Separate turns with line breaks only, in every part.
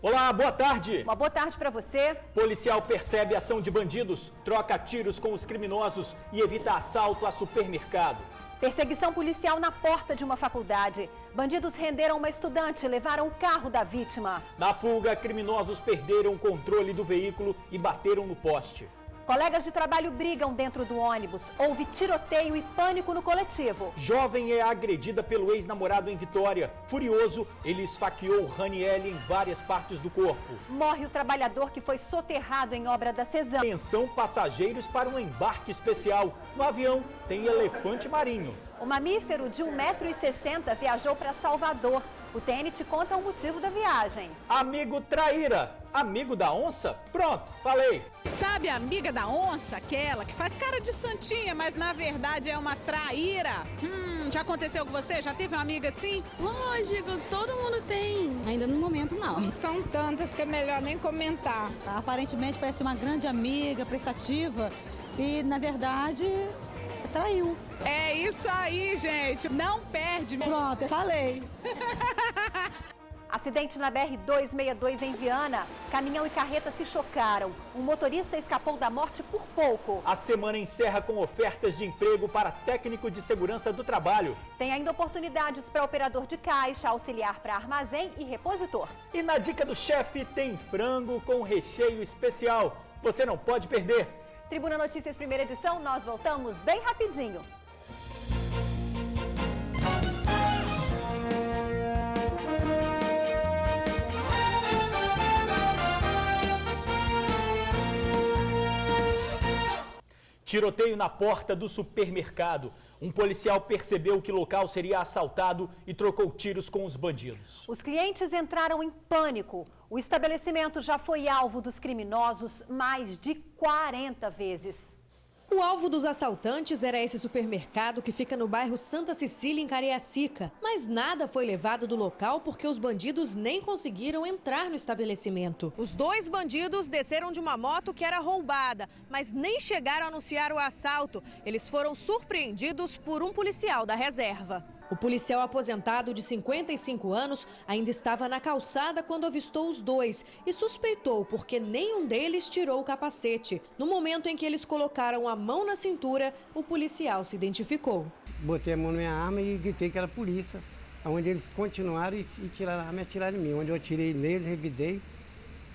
Olá, boa tarde.
Uma boa tarde para você.
Policial percebe ação de bandidos, troca tiros com os criminosos e evita assalto a supermercado.
Perseguição policial na porta de uma faculdade. Bandidos renderam uma estudante e levaram o carro da vítima.
Na fuga, criminosos perderam o controle do veículo e bateram no poste.
Colegas de trabalho brigam dentro do ônibus. Houve tiroteio e pânico no coletivo.
Jovem é agredida pelo ex-namorado em Vitória. Furioso, ele esfaqueou Raniele em várias partes do corpo.
Morre o trabalhador que foi soterrado em obra da Cesam.
Atenção passageiros para um embarque especial. No avião tem elefante marinho.
O mamífero de 1,60 m viajou para Salvador. O TN te conta o motivo da viagem.
Amigo traíra, amigo da onça? Pronto, falei.
Sabe a amiga da onça, aquela que faz cara de santinha, mas na verdade é uma traíra? Já aconteceu com você? Já teve uma amiga assim?
Lógico, todo mundo tem. Ainda no momento não.
São tantas que é melhor nem comentar.
Aparentemente parece uma grande amiga, prestativa e na verdade traiu.
É isso aí, gente. Não perde.
Pronto, eu falei.
Acidente na BR-262 em Viana. Caminhão e carreta se chocaram. Um motorista escapou da morte por pouco.
A semana encerra com ofertas de emprego para técnico de segurança do trabalho.
Tem ainda oportunidades para operador de caixa, auxiliar para armazém e repositor.
E na dica do chefe tem frango com recheio especial. Você não pode perder.
Tribuna Notícias, primeira edição, nós voltamos bem rapidinho.
Tiroteio na porta do supermercado. Um policial percebeu que o local seria assaltado e trocou tiros com os bandidos.
Os clientes entraram em pânico. O estabelecimento já foi alvo dos criminosos mais de 40 vezes.
O alvo dos assaltantes era esse supermercado que fica no bairro Santa Cecília, em Cariacica. Mas nada foi levado do local porque os bandidos nem conseguiram entrar no estabelecimento. Os dois bandidos desceram de uma moto que era roubada, mas nem chegaram a anunciar o assalto. Eles foram surpreendidos por um policial da reserva. O policial aposentado de 55 anos ainda estava na calçada quando avistou os dois e suspeitou porque nenhum deles tirou o capacete. No momento em que eles colocaram a mão na cintura, o policial se identificou.
Botei a mão na minha arma e gritei que era polícia, onde eles continuaram e tiraram a arma e atiraram em mim. Onde eu atirei neles, revidei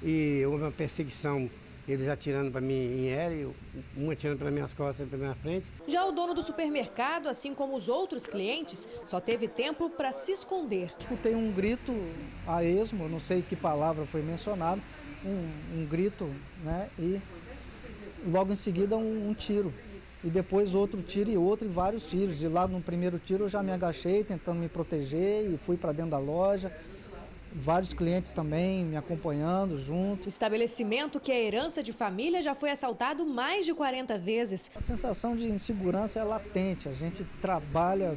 e houve uma perseguição. Eles atirando para mim em aéreo, um atirando para minhas costas e para minha frente.
Já o dono do supermercado, assim como os outros clientes, só teve tempo para se esconder.
Escutei um grito a esmo, não sei que palavra foi mencionado, um grito, né? E logo em seguida um tiro. E depois outro tiro e outro e vários tiros. E lá no primeiro tiro eu já me agachei tentando me proteger e fui para dentro da loja. Vários clientes também me acompanhando junto.
O estabelecimento, que é herança de família, já foi assaltado mais de 40 vezes.
A sensação de insegurança é latente. A gente trabalha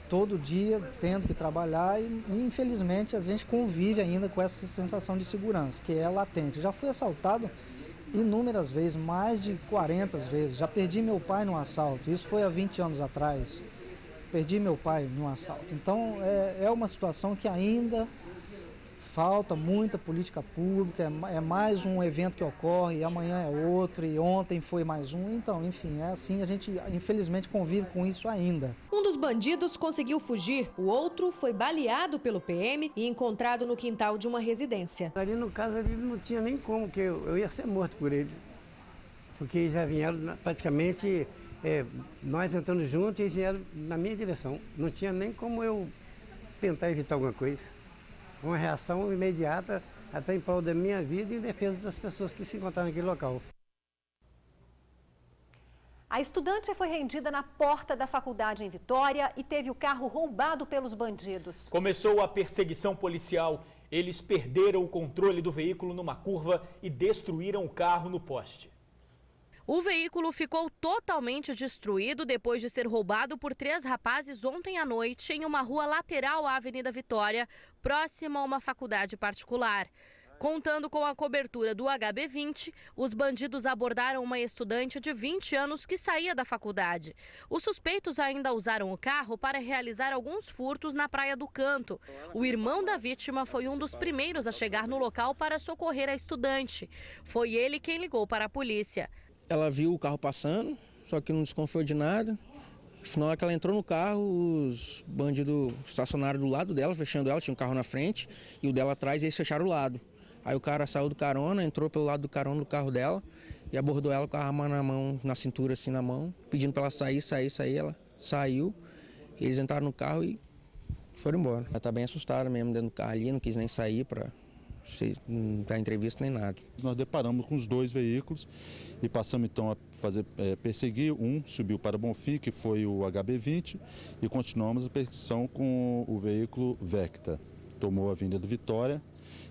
todo dia tendo que trabalhar e infelizmente a gente convive ainda com essa sensação de segurança, que é latente. Já fui assaltado inúmeras vezes, mais de 40 vezes. Já perdi meu pai num assalto, isso foi há 20 anos atrás. Perdi meu pai num assalto. Então é uma situação que ainda falta muita política pública, é mais um evento que ocorre, e amanhã é outro, e ontem foi mais um. Então, enfim, é assim, a gente infelizmente convive com isso ainda.
Um dos bandidos conseguiu fugir, o outro foi baleado pelo PM e encontrado no quintal de uma residência.
Ali no caso, ali não tinha nem como, que eu ia ser morto por eles. Porque já vieram praticamente, nós entrando juntos e eles vieram na minha direção. Não tinha nem como eu tentar evitar alguma coisa. Uma reação imediata, até em prol da minha vida e em defesa das pessoas que se encontraram naquele local.
A estudante foi rendida na porta da faculdade em Vitória e teve o carro roubado pelos bandidos.
Começou a perseguição policial. Eles perderam o controle do veículo numa curva e destruíram o carro no poste.
O veículo ficou totalmente destruído depois de ser roubado por 3 rapazes ontem à noite em uma rua lateral à Avenida Vitória, próxima a uma faculdade particular. Contando com a cobertura do HB20, os bandidos abordaram uma estudante de 20 anos que saía da faculdade. Os suspeitos ainda usaram o carro para realizar alguns furtos na Praia do Canto. O irmão da vítima foi um dos primeiros a chegar no local para socorrer a estudante. Foi ele quem ligou para a polícia.
Ela viu o carro passando, só que não desconfiou de nada. Na hora que ela entrou no carro, os bandidos estacionaram do lado dela, fechando ela, tinha um carro na frente e o dela atrás, e eles fecharam o lado. Aí o cara saiu do carona, entrou pelo lado do carona do carro dela e abordou ela com a arma na mão, na cintura assim na mão, pedindo para ela sair, ela saiu, eles entraram no carro e foram embora. Ela tá bem assustada mesmo dentro do carro ali, não quis nem sair para não dar entrevista nem nada.
Nós deparamos com os 2 veículos e passamos então a perseguir. Um subiu para Bonfim, que foi o HB20, e continuamos a perseguição com o veículo Vecta. Tomou a Avenida Vitória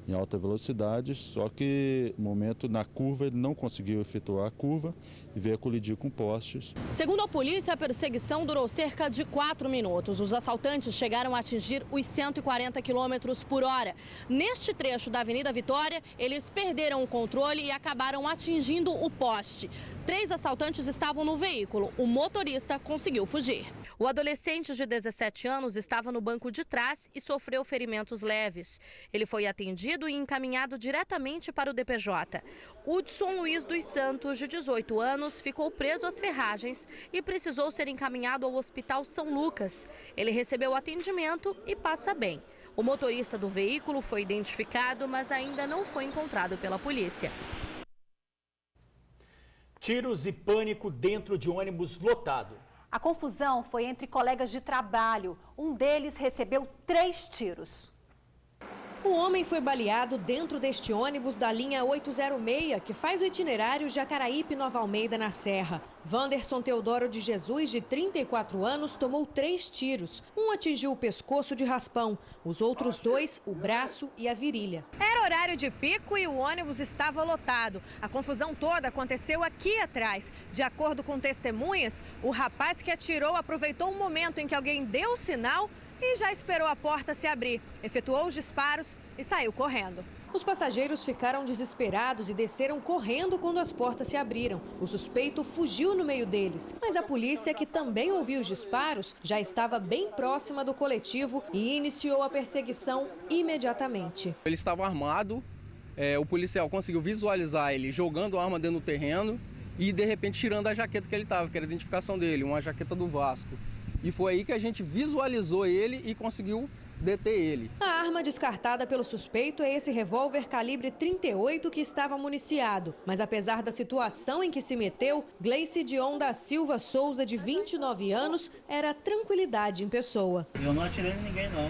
em alta velocidade, só que no momento na curva ele não conseguiu efetuar a curva e veio a colidir com postes.
Segundo a polícia, a perseguição durou cerca de 4 minutos. Os assaltantes chegaram a atingir os 140 km por hora. Neste trecho da Avenida Vitória, eles perderam o controle e acabaram atingindo o poste. 3 assaltantes estavam no veículo. O motorista conseguiu fugir. O adolescente de 17 anos estava no banco de trás e sofreu ferimentos leves. Ele foi atendido e encaminhado diretamente para o DPJ. Hudson Luiz dos Santos, de 18 anos, ficou preso às ferragens e precisou ser encaminhado ao Hospital São Lucas. Ele recebeu atendimento e passa bem. O motorista do veículo foi identificado, mas ainda não foi encontrado pela polícia.
Tiros e pânico dentro de ônibus lotado.
A confusão foi entre colegas de trabalho. Um deles recebeu 3 tiros.
O homem foi baleado dentro deste ônibus da linha 806, que faz o itinerário Jacaraípe-Nova Almeida, na Serra. Wanderson Teodoro de Jesus, de 34 anos, tomou 3 tiros. Um atingiu o pescoço de raspão, os outros 2, o braço e a virilha.
Era horário de pico e o ônibus estava lotado. A confusão toda aconteceu aqui atrás. De acordo com testemunhas, o rapaz que atirou aproveitou um momento em que alguém deu o sinal e já esperou a porta se abrir. Efetuou os disparos e saiu correndo.
Os passageiros ficaram desesperados e desceram correndo quando as portas se abriram. O suspeito fugiu no meio deles, mas a polícia, que também ouviu os disparos, já estava bem próxima do coletivo e iniciou a perseguição imediatamente.
Ele estava armado, o policial conseguiu visualizar ele jogando a arma dentro do terreno e, de repente, tirando a jaqueta que ele estava, que era a identificação dele, uma jaqueta do Vasco. E foi aí que a gente visualizou ele e conseguiu deter ele.
A arma descartada pelo suspeito é esse revólver calibre 38 que estava municiado. Mas apesar da situação em que se meteu, Gleice Dion da Silva Souza, de 29 anos, era tranquilidade em pessoa.
Eu não atirei em ninguém, não.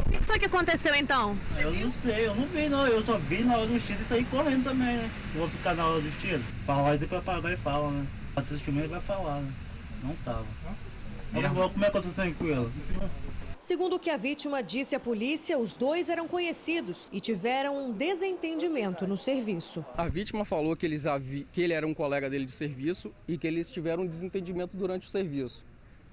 O que foi que aconteceu então?
Eu não sei, eu não vi não. Eu só vi na hora dos tiros e saí correndo também, né? Eu vou ficar na hora dos tiros. Falar e depois apagar e fala, né? A testemunha vai falar, né? Não tava. Como é que eu tô tranquilo?
Segundo o que a vítima disse à polícia, os 2 eram conhecidos e tiveram um desentendimento no serviço.
A vítima falou que ele era um colega dele de serviço e que eles tiveram um desentendimento durante o serviço.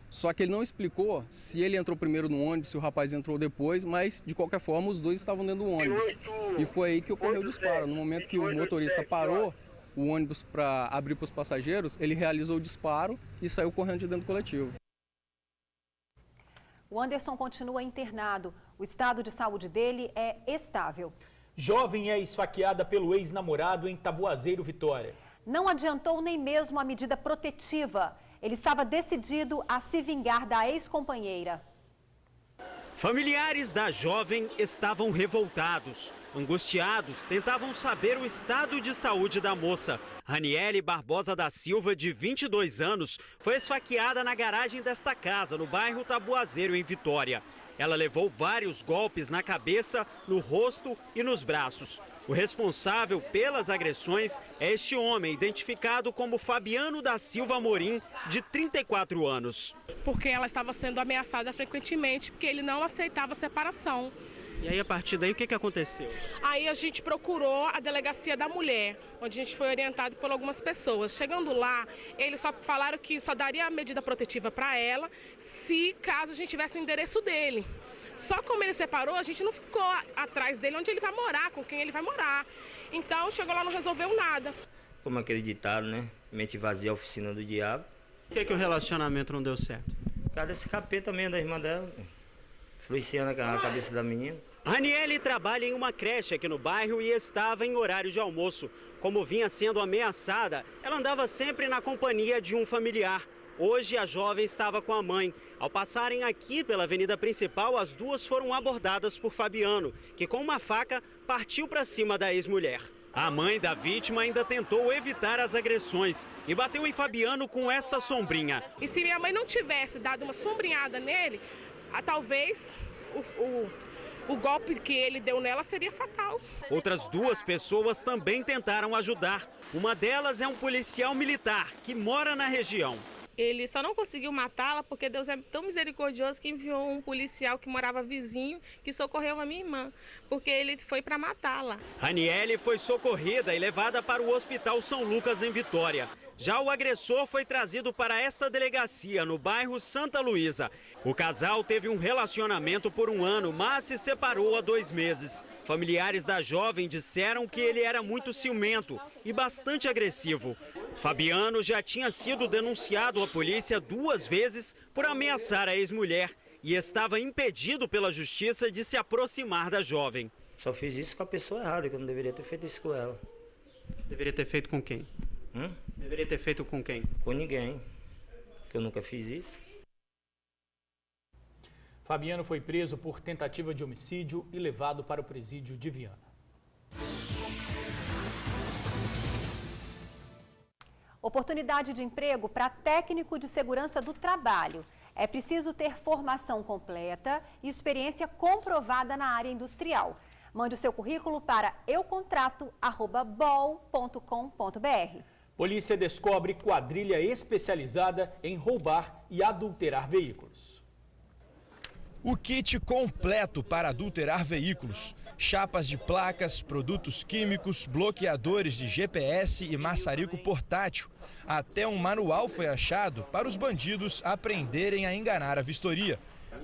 Só que ele não explicou se ele entrou primeiro no ônibus, se o rapaz entrou depois, mas de qualquer forma os 2 estavam dentro do ônibus. E foi aí que ocorreu o disparo. No momento que o motorista parou o ônibus para abrir para os passageiros, ele realizou o disparo e saiu correndo de dentro do coletivo.
O Anderson continua internado. O estado de saúde dele é estável.
Jovem é esfaqueada pelo ex-namorado em Tabuazeiro, Vitória.
Não adiantou nem mesmo a medida protetiva. Ele estava decidido a se vingar da ex-companheira.
Familiares da jovem estavam revoltados. Angustiados, tentavam saber o estado de saúde da moça. Raniele Barbosa da Silva, de 22 anos, foi esfaqueada na garagem desta casa, no bairro Tabuazeiro, em Vitória. Ela levou vários golpes na cabeça, no rosto e nos braços. O responsável pelas agressões é este homem, identificado como Fabiano da Silva Amorim, de 34 anos.
Porque ela estava sendo ameaçada frequentemente, porque ele não aceitava a separação.
E aí, a partir daí, o que aconteceu?
Aí a gente procurou a delegacia da mulher, onde a gente foi orientado por algumas pessoas. Chegando lá, eles só falaram que só daria a medida protetiva para ela, se caso a gente tivesse o endereço dele. Só como ele separou, a gente não ficou atrás dele onde ele vai morar, com quem ele vai morar. Então, chegou lá, não resolveu nada.
Como aquele ditado, né? Mente vazia é a oficina do diabo.
Por que o relacionamento não deu certo?
Por causa desse capeta mesmo da irmã dela, influenciando a cabeça da menina.
Raniele trabalha em uma creche aqui no bairro e estava em horário de almoço. Como vinha sendo ameaçada, ela andava sempre na companhia de um familiar. Hoje a jovem estava com a mãe. Ao passarem aqui pela avenida principal, as duas foram abordadas por Fabiano, que com uma faca partiu para cima da ex-mulher. A mãe da vítima ainda tentou evitar as agressões e bateu em Fabiano com esta sombrinha.
E se minha mãe não tivesse dado uma sombrinhada nele, talvez o golpe que ele deu nela seria fatal.
Outras duas pessoas também tentaram ajudar. Uma delas é um policial militar que mora na região.
Ele só não conseguiu matá-la porque Deus é tão misericordioso que enviou um policial que morava vizinho que socorreu a minha irmã, porque ele foi para matá-la.
Raniele foi socorrida e levada para o Hospital São Lucas em Vitória. Já o agressor foi trazido para esta delegacia, no bairro Santa Luísa. O casal teve um relacionamento por 1 ano, mas se separou há 2 meses. Familiares da jovem disseram que ele era muito ciumento e bastante agressivo. Fabiano já tinha sido denunciado à polícia 2 vezes por ameaçar a ex-mulher e estava impedido pela justiça de se aproximar da jovem.
Só fiz isso com a pessoa errada, que eu não deveria ter feito isso com ela.
Deveria ter feito com quem? Deveria ter feito com quem?
Com ninguém, que eu nunca fiz isso.
Fabiano foi preso por tentativa de homicídio e levado para o presídio de Viana.
Oportunidade de emprego para técnico de segurança do trabalho. É preciso ter formação completa e experiência comprovada na área industrial. Mande o seu currículo para eucontrato@bol.com.br.
Polícia descobre quadrilha especializada em roubar e adulterar veículos.
O kit completo para adulterar veículos. Chapas de placas, produtos químicos, bloqueadores de GPS e maçarico portátil. Até um manual foi achado para os bandidos aprenderem a enganar a vistoria.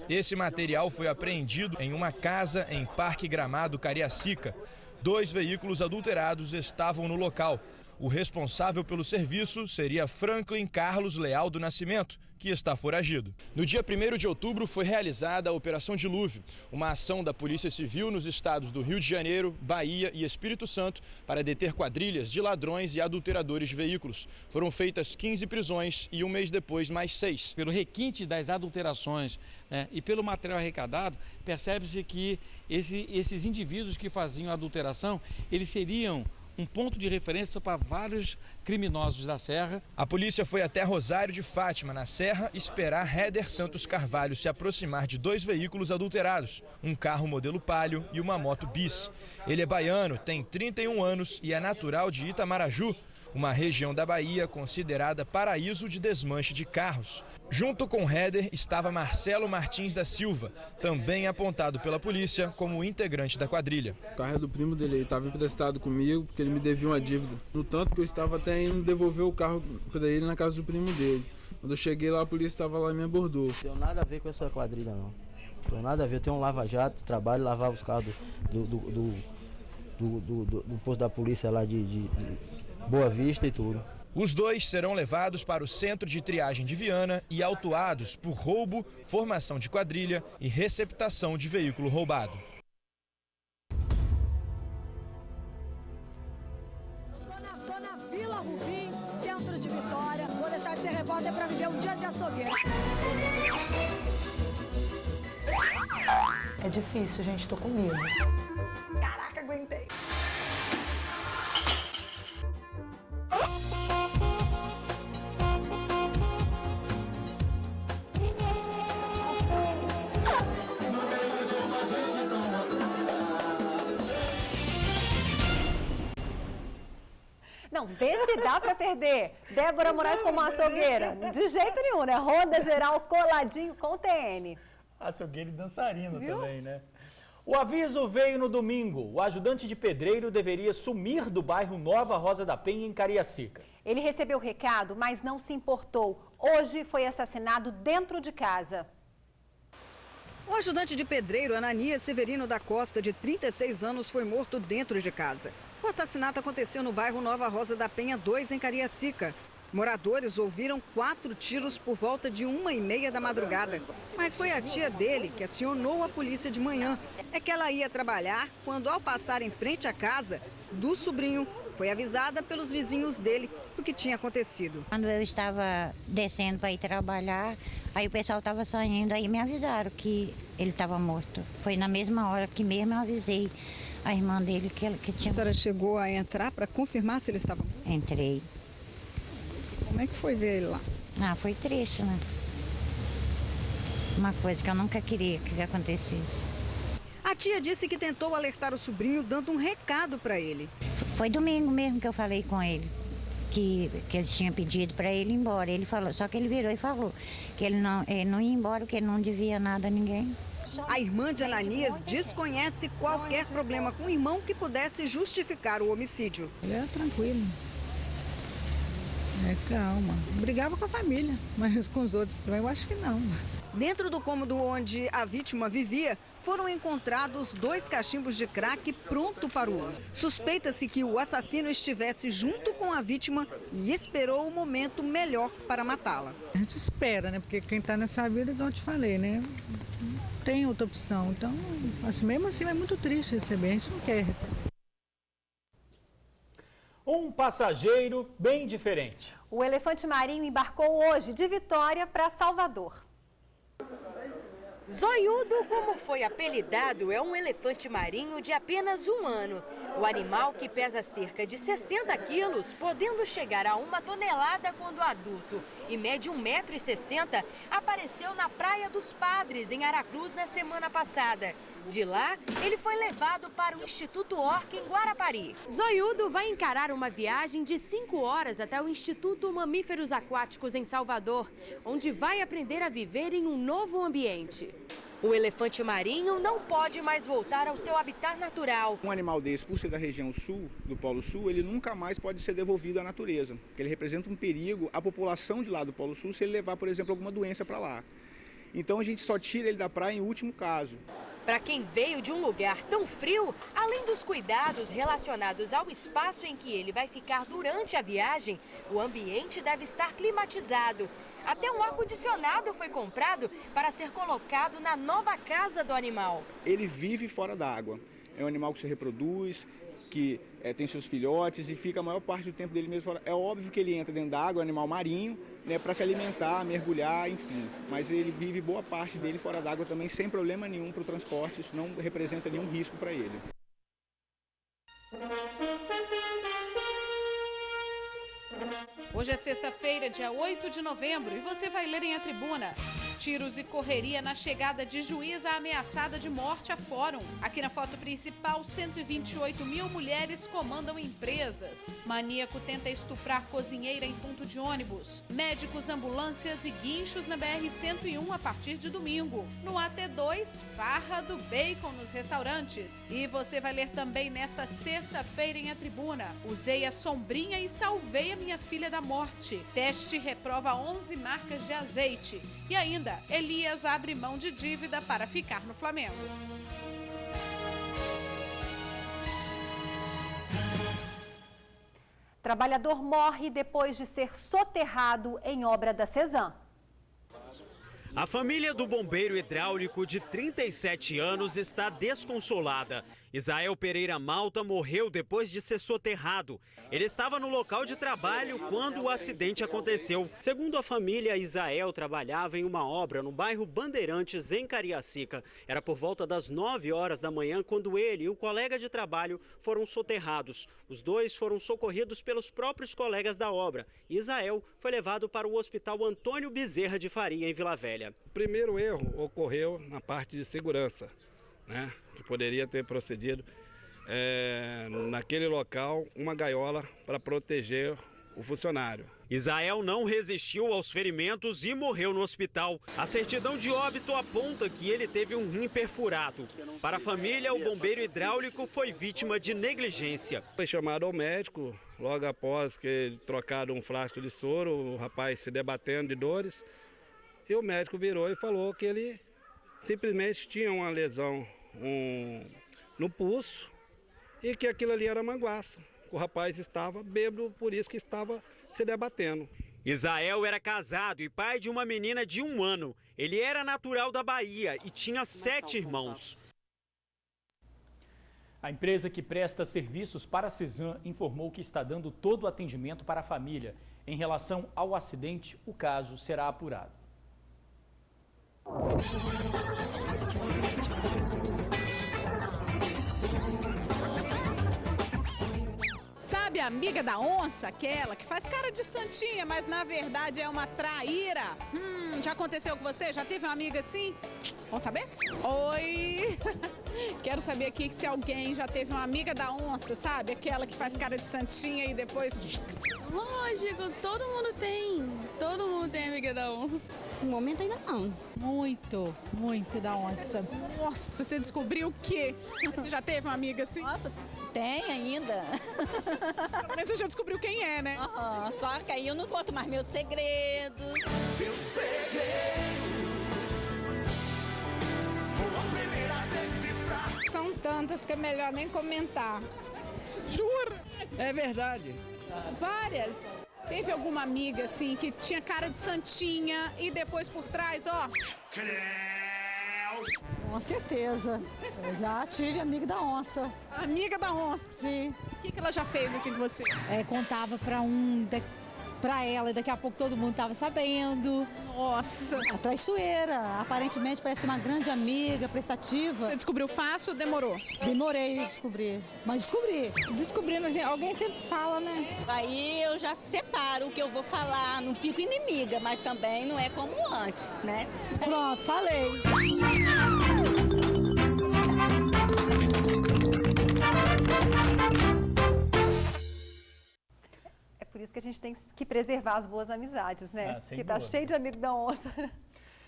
Esse material foi apreendido em uma casa em Parque Gramado, Cariacica. 2 veículos adulterados estavam no local. O responsável pelo serviço seria Franklin Carlos Leal do Nascimento, que está foragido. No dia 1º de outubro foi realizada a Operação Dilúvio, uma ação da Polícia Civil nos estados do Rio de Janeiro, Bahia e Espírito Santo para deter quadrilhas de ladrões e adulteradores de veículos. Foram feitas 15 prisões e 1 mês depois mais 6.
Pelo requinte das adulterações, né, e pelo material arrecadado, percebe-se que esses indivíduos que faziam a adulteração, eles seriam um ponto de referência para vários criminosos da Serra.
A polícia foi até Rosário de Fátima, na Serra, esperar Héder Santos Carvalho se aproximar de 2 veículos adulterados, um carro modelo Palio e uma moto Bis. Ele é baiano, tem 31 anos e é natural de Itamaraju, uma região da Bahia considerada paraíso de desmanche de carros. Junto com Héder estava Marcelo Martins da Silva, também apontado pela polícia como integrante da quadrilha.
O carro é do primo dele, ele estava emprestado comigo porque ele me devia uma dívida. No tanto que eu estava até indo devolver o carro para ele na casa do primo dele. Quando eu cheguei lá, a polícia estava lá e me abordou.
Não tem nada a ver com essa quadrilha, não. Não tem nada a ver. Eu tenho um lava-jato, trabalho, lavava os carros do posto da polícia lá de Boa Vista e tudo.
Os 2 serão levados para o centro de triagem de Viana e autuados por roubo, formação de quadrilha e receptação de veículo roubado.
Tô na Vila Rubim, centro de Vitória. Vou deixar de ser repórter para viver um dia de açougueiro.
É difícil, gente, tô com medo.
Caraca, aguentei.
Não, vê se dá pra perder. Débora Moraes como açougueira. De jeito nenhum, né? Ronda geral coladinho com TN.
Açougueira e dançarina também, né? O aviso veio no domingo. O ajudante de pedreiro deveria sumir do bairro Nova Rosa da Penha, em Cariacica.
Ele recebeu o recado, mas não se importou. Hoje foi assassinado dentro de casa.
O ajudante de pedreiro Ananias Severino da Costa, de 36 anos, foi morto dentro de casa. O assassinato aconteceu no bairro Nova Rosa da Penha 2, em Cariacica. Moradores ouviram 4 tiros por volta de 1h30 da madrugada. Mas foi a tia dele que acionou a polícia de manhã. É que ela ia trabalhar quando, ao passar em frente à casa do sobrinho, foi avisada pelos vizinhos dele do que tinha acontecido.
Quando eu estava descendo para ir trabalhar, aí o pessoal estava saindo, aí me avisaram que ele estava morto. Foi na mesma hora que mesmo eu avisei a irmã dele que tinha...
A senhora chegou a entrar para confirmar se ele estava morto?
Entrei.
Como é que foi ver ele lá?
Ah, foi triste, né? Uma coisa que eu nunca queria que acontecesse.
A tia disse que tentou alertar o sobrinho dando um recado para ele.
Foi domingo mesmo que eu falei com ele, que eles tinham pedido para ele ir embora. Ele falou, só que ele virou e falou que ele não ia embora, porque ele não devia nada a ninguém.
A irmã de Ananias desconhece qualquer problema com o irmão que pudesse justificar o homicídio.
Ele era tranquilo. Calma. Brigava com a família, mas com os outros estranhos eu acho que não.
Dentro do cômodo onde a vítima vivia, foram encontrados 2 cachimbos de crack pronto para o uso. Suspeita-se que o assassino estivesse junto com a vítima e esperou o momento melhor para matá-la.
A gente espera, né? Porque quem está nessa vida, igual eu te falei, né? Não tem outra opção. Então, assim, mesmo assim, é muito triste receber. A gente não quer receber.
Um passageiro bem diferente.
O elefante marinho embarcou hoje de Vitória para Salvador.
Zoiudo, como foi apelidado, é um elefante marinho de apenas 1 ano. O animal, que pesa cerca de 60 quilos, podendo chegar a 1 tonelada quando adulto e mede 1,60 m, apareceu na Praia dos Padres, em Aracruz, na semana passada. De lá, ele foi levado para o Instituto Orca, em Guarapari. Zoiudo vai encarar uma viagem de 5 horas até o Instituto Mamíferos Aquáticos, em Salvador, onde vai aprender a viver em um novo ambiente. O elefante marinho não pode mais voltar ao seu habitat natural.
Um animal desse, por ser da região sul, do Polo Sul, ele nunca mais pode ser devolvido à natureza, porque ele representa um perigo à população de lá do Polo Sul se ele levar, por exemplo, alguma doença para lá. Então a gente só tira ele da praia em último caso.
Para quem veio de um lugar tão frio, além dos cuidados relacionados ao espaço em que ele vai ficar durante a viagem, o ambiente deve estar climatizado. Até um ar-condicionado foi comprado para ser colocado na nova casa do animal.
Ele vive fora d'água. É um animal que se reproduz, que tem seus filhotes e fica a maior parte do tempo dele mesmo fora. É óbvio que ele entra dentro da água, é um animal marinho, né, para se alimentar, mergulhar, enfim. Mas ele vive boa parte dele fora d'água também, sem problema nenhum para o transporte. Isso não representa nenhum risco para ele.
Hoje é sexta-feira, dia 8 de novembro, e você vai ler em A Tribuna. Tiros e correria na chegada de juíza ameaçada de morte a fórum. Aqui na foto principal, 128 mil mulheres comandam empresas. Maníaco tenta estuprar cozinheira em ponto de ônibus. Médicos, ambulâncias e guinchos na BR-101 a partir de domingo. No AT2, farra do bacon nos restaurantes. E você vai ler também nesta sexta-feira em A Tribuna. Usei a sombrinha e salvei a minha filha da morte. Teste reprova 11 marcas de azeite. E ainda, Elias abre mão de dívida para ficar no Flamengo.
Trabalhador morre depois de ser soterrado em obra da Cesan.
A família do bombeiro hidráulico de 37 anos está desconsolada. Isael Pereira Malta morreu depois de ser soterrado. Ele estava no local de trabalho quando o acidente aconteceu. Segundo a família, Isael trabalhava em uma obra no bairro Bandeirantes, em Cariacica. Era por volta das 9 horas da manhã quando ele e o colega de trabalho foram soterrados. Os dois foram socorridos pelos próprios colegas da obra. Isael foi levado para o Hospital Antônio Bezerra de Faria, em Vila Velha.
O primeiro erro ocorreu na parte de segurança, né? Que poderia ter procedido naquele local uma gaiola para proteger o funcionário.
Isael não resistiu aos ferimentos e morreu no hospital. A certidão de óbito aponta que ele teve um rim perfurado. Para a família, o bombeiro hidráulico foi vítima de negligência.
Foi chamado ao médico logo após que trocaram um frasco de soro, o rapaz se debatendo de dores, e o médico virou e falou que ele simplesmente tinha uma lesão no pulso e que aquilo ali era manguaça. O rapaz estava bêbado, por isso que estava se debatendo.
Isael era casado e pai de uma menina de 1 ano. Ele era natural da Bahia e tinha 7 irmãos.
A empresa que presta serviços para a Cisan informou que está dando todo o atendimento para a família. Em relação ao acidente, o caso será apurado.
Sabe a amiga da onça, aquela que faz cara de santinha, mas na verdade é uma traíra? Já aconteceu com você? Já teve uma amiga assim? Vamos saber? Oi! Quero saber aqui se alguém já teve uma amiga da onça, sabe? Aquela que faz cara de santinha e depois...
Lógico, todo mundo tem. Todo mundo tem amiga da onça.
No momento ainda não. Muito, muito da onça. Nossa, você descobriu o quê? Você já teve uma amiga assim?
Nossa, tem ainda.
Mas você já descobriu quem é, né?
Só que aí eu não conto mais meus segredos.
Meus segredos, vou aprender a decifrar.
São tantas que é melhor nem comentar. Jura?
É verdade.
Várias. Teve alguma amiga, assim, que tinha cara de santinha e depois por trás, ó...
Com certeza. Eu já tive amiga da onça.
Amiga da onça?
Sim.
O que ela já fez, assim, com você?
Contava pra ela e daqui a pouco todo mundo tava sabendo.
Nossa!
A traiçoeira. Aparentemente parece uma grande amiga, prestativa.
Você descobriu fácil ou demorou?
Demorei a descobrir, mas descobri. Descobrindo, alguém sempre fala, né? Aí eu já separo o que eu vou falar, não fico inimiga, mas também não é como antes, né? Pronto, falei.
Por isso que a gente tem que preservar as boas amizades, né? Que tá cheio de amigo da onça.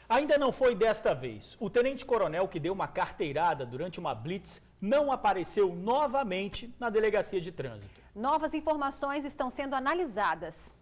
Ainda não foi desta vez. O tenente-coronel que deu uma carteirada durante uma blitz não apareceu novamente na delegacia de trânsito.
Novas informações estão sendo analisadas.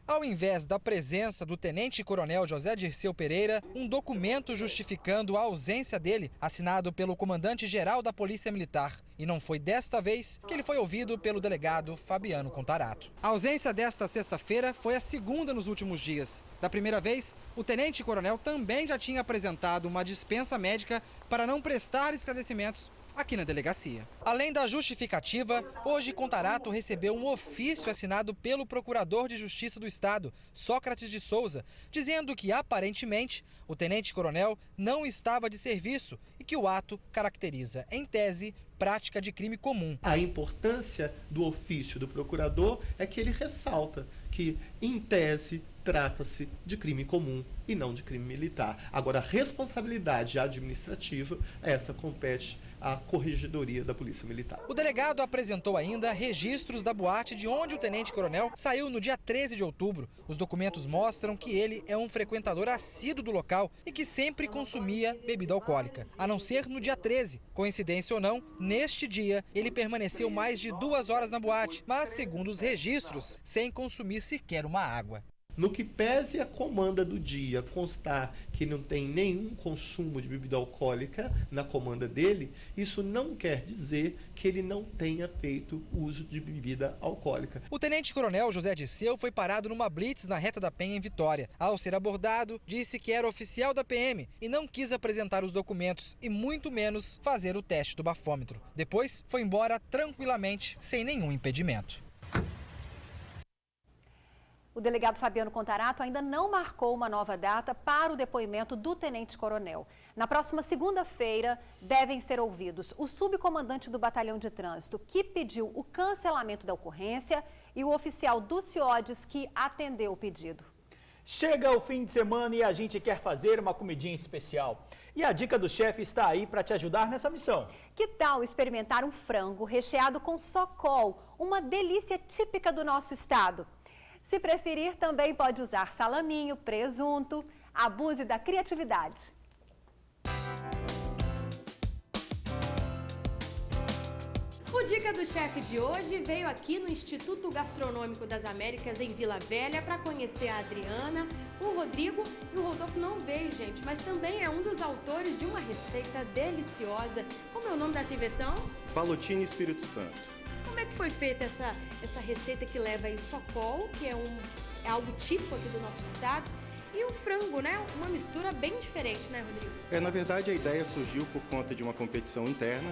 Ao invés da presença do tenente-coronel José Dirceu Pereira, um documento justificando a ausência dele, assinado pelo comandante-geral da Polícia Militar. E não foi desta vez que ele foi ouvido pelo delegado Fabiano Contarato. A ausência desta sexta-feira foi a segunda nos últimos dias. Da primeira vez, o tenente-coronel também já tinha apresentado uma dispensa médica para não prestar esclarecimentos aqui na delegacia. Além da justificativa, hoje Contarato recebeu um ofício assinado pelo Procurador de Justiça do Estado, Sócrates de Souza, dizendo que, aparentemente, o tenente-coronel não estava de serviço e que o ato caracteriza, em tese, prática de crime comum.
A importância do ofício do procurador é que ele ressalta que, em tese, trata-se de crime comum e não de crime militar. Agora, a responsabilidade administrativa, essa compete à Corregedoria da Polícia Militar.
O delegado apresentou ainda registros da boate de onde o tenente-coronel saiu no dia 13 de outubro. Os documentos mostram que ele é um frequentador assíduo do local e que sempre consumia bebida alcoólica. A não ser no dia 13. Coincidência ou não, neste dia ele permaneceu mais de 2 horas na boate, mas, segundo os registros, sem consumir sequer uma água.
No que pese a comanda do dia constar que não tem nenhum consumo de bebida alcoólica na comanda dele, isso não quer dizer que ele não tenha feito uso de bebida alcoólica.
O tenente-coronel José Dirceu foi parado numa blitz na Reta da Penha, em Vitória. Ao ser abordado, disse que era oficial da PM e não quis apresentar os documentos e muito menos fazer o teste do bafômetro. Depois, foi embora tranquilamente, sem nenhum impedimento.
O delegado Fabiano Contarato ainda não marcou uma nova data para o depoimento do tenente-coronel. Na próxima segunda-feira, devem ser ouvidos o subcomandante do Batalhão de Trânsito, que pediu o cancelamento da ocorrência, e o oficial do CIODES, que atendeu o pedido.
Chega o fim de semana e a gente quer fazer uma comidinha especial. E a dica do chefe está aí para te ajudar nessa missão.
Que tal experimentar um frango recheado com socol, uma delícia típica do nosso estado? Se preferir, também pode usar salaminho, presunto. Abuse da criatividade.
O
Dica do Chefe de hoje veio aqui no Instituto Gastronômico das Américas, em Vila Velha, para conhecer a Adriana, o Rodrigo e o Rodolfo não veio, gente, mas também é um dos autores de uma receita deliciosa. Como é o nome dessa invenção?
Balotini Espírito Santo.
Como é que foi feita essa receita que leva aí socol, que é algo típico aqui do nosso estado, e o frango, né? Uma mistura bem diferente, né, Rodrigo?
Na verdade, a ideia surgiu por conta de uma competição interna,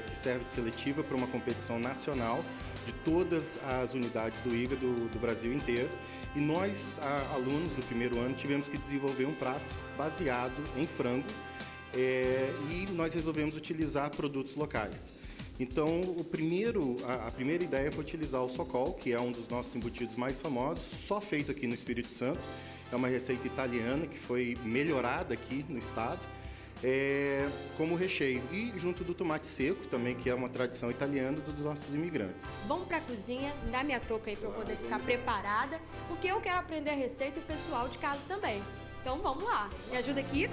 que serve de seletiva para uma competição nacional de todas as unidades do IGA do Brasil inteiro. E nós, alunos do primeiro ano, tivemos que desenvolver um prato baseado em frango e nós resolvemos utilizar produtos locais. Então, a primeira ideia foi utilizar o socol, que é um dos nossos embutidos mais famosos, só feito aqui no Espírito Santo. É uma receita italiana que foi melhorada aqui no estado, como recheio. E junto do tomate seco também, que é uma tradição italiana dos nossos imigrantes.
Vamos pra cozinha, dá minha touca aí pra eu poder ficar preparada, porque eu quero aprender a receita e o pessoal de casa também. Então vamos lá, me ajuda aqui.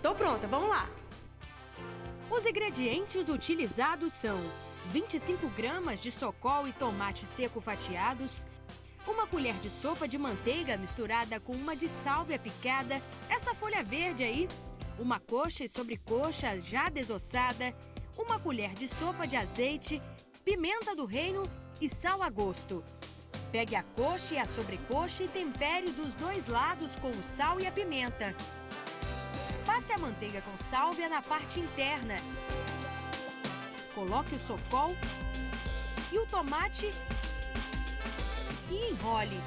Tô pronta, vamos lá. Os ingredientes utilizados são 25 gramas de socol e tomate seco fatiados, uma colher de sopa de manteiga misturada com uma de sálvia picada, essa folha verde aí, uma coxa e sobrecoxa já desossada, uma colher de sopa de azeite, pimenta do reino e sal a gosto. Pegue a coxa e a sobrecoxa e tempere dos dois lados com o sal e a pimenta. Passe a manteiga com sálvia na parte interna. Coloque o socol e o tomate e enrole.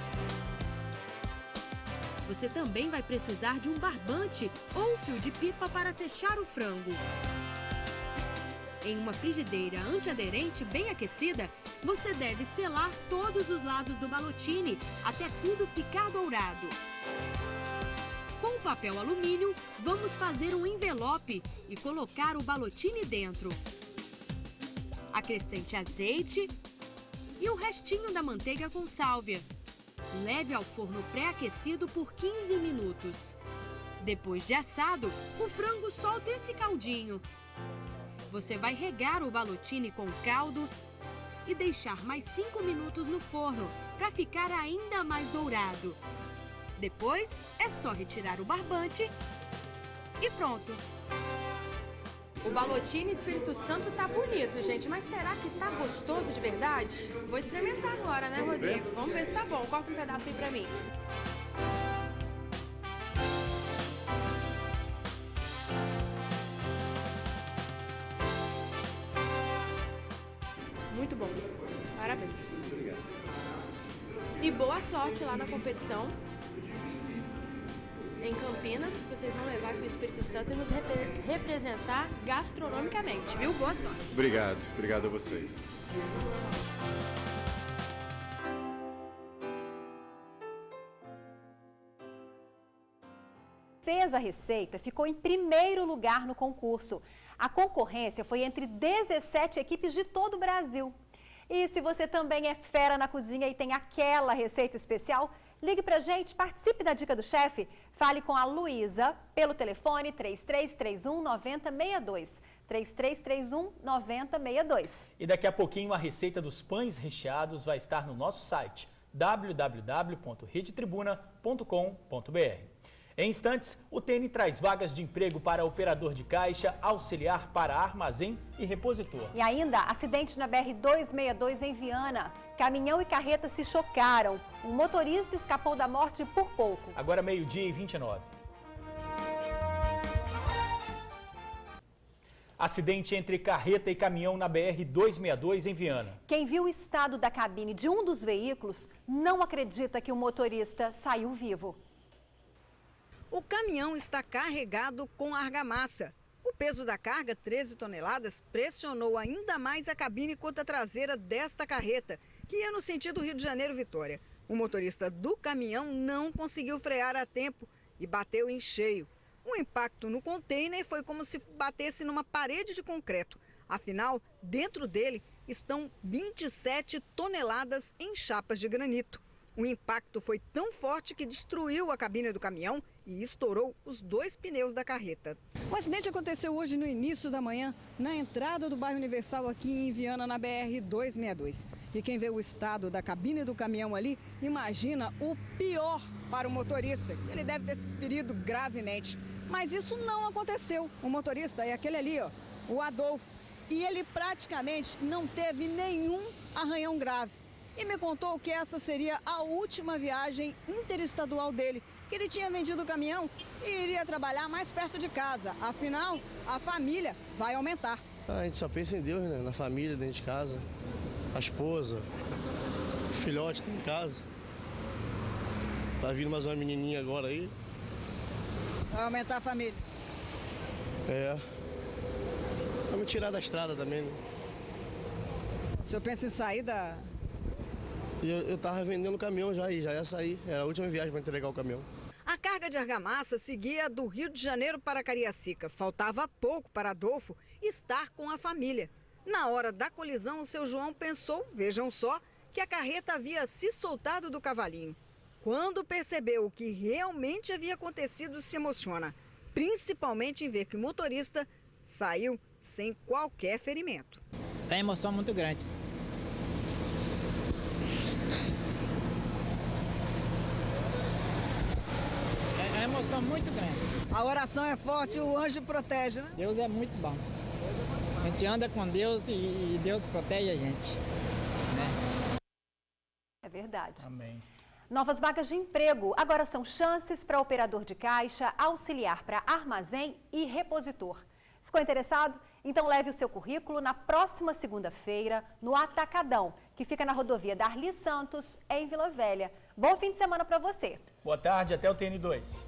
Você também vai precisar de um barbante ou fio de pipa para fechar o frango. Em uma frigideira antiaderente bem aquecida, você deve selar todos os lados do balotini até tudo ficar dourado. Com o papel alumínio, vamos fazer um envelope e colocar o balotini dentro. Acrescente azeite e o restinho da manteiga com sálvia. Leve ao forno pré-aquecido por 15 minutos. Depois de assado, o frango solta esse caldinho. Você vai regar o balotini com caldo e deixar mais 5 minutos no forno para ficar ainda mais dourado. Depois, é só retirar o barbante e pronto. O balotini Espírito Santo tá bonito, gente, mas será que tá gostoso de verdade? Vou experimentar agora, né, Rodrigo? Vamos ver se tá bom. Corta um pedaço aí pra mim. Muito bom. Parabéns.
Obrigado.
E boa sorte lá na competição em Campinas, que vocês vão levar aqui o Espírito Santo e nos representar gastronomicamente, viu? Boa sorte.
Obrigado a vocês.
Fez a receita, ficou em primeiro lugar no concurso. A concorrência foi entre 17 equipes de todo o Brasil. E se você também é fera na cozinha e tem aquela receita especial, ligue pra gente, participe da Dica do Chefe. Fale com a Luísa pelo telefone 3331-9062. 3331-9062.
E daqui a pouquinho a receita dos pães recheados vai estar no nosso site www.redetribuna.com.br. Em instantes, o TN traz vagas de emprego para operador de caixa, auxiliar para armazém e repositor.
E ainda, acidente na BR-262 em Viana. Caminhão e carreta se chocaram. Um motorista escapou da morte por pouco.
Agora 12h29. Acidente entre carreta e caminhão na BR-262 em Viana.
Quem viu o estado da cabine de um dos veículos não acredita que o motorista saiu vivo.
O caminhão está carregado com argamassa. O peso da carga, 13 toneladas, pressionou ainda mais a cabine contra traseira desta carreta, que ia no sentido Rio de Janeiro-Vitória. O motorista do caminhão não conseguiu frear a tempo e bateu em cheio. O impacto no container foi como se batesse numa parede de concreto. Afinal, dentro dele estão 27 toneladas em chapas de granito. O impacto foi tão forte que destruiu a cabine do caminhão e estourou os 2 pneus da carreta. O acidente aconteceu hoje no início da manhã, na entrada do bairro Universal aqui em Viana, na BR-262. E quem vê o estado da cabine do caminhão ali, imagina o pior para o motorista. Ele deve ter se ferido gravemente. Mas isso não aconteceu. O motorista é aquele ali, ó, o Adolfo. E ele praticamente não teve nenhum arranhão grave. E me contou que essa seria a última viagem interestadual dele, que ele tinha vendido o caminhão e iria trabalhar mais perto de casa. Afinal, a família vai aumentar.
A gente só pensa em Deus, né? Na família, dentro de casa. A esposa, o filhote tá em casa. Tá vindo mais uma menininha agora aí.
Vai aumentar a família.
É. Vamos tirar da estrada também, né?
O senhor pensa em sair da...
Eu tava vendendo o caminhão já ia sair. Era a última viagem para entregar o caminhão.
A carga de argamassa seguia do Rio de Janeiro para Cariacica. Faltava pouco para Adolfo estar com a família. Na hora da colisão, o seu João pensou, vejam só, que a carreta havia se soltado do cavalinho. Quando percebeu o que realmente havia acontecido, se emociona. Principalmente em ver que o motorista saiu sem qualquer ferimento.
Tem emoção muito grande. É uma emoção muito grande.
A oração é forte, o anjo protege, né?
Deus é muito bom. A gente anda com Deus e Deus protege a gente. Né?
É verdade.
Amém.
Novas vagas de emprego agora são chances para operador de caixa, auxiliar para armazém e repositor. Ficou interessado? Então leve o seu currículo na próxima segunda-feira no Atacadão, que fica na rodovia Darli Santos, em Vila Velha. Bom fim de semana para você.
Boa tarde, até o TN2.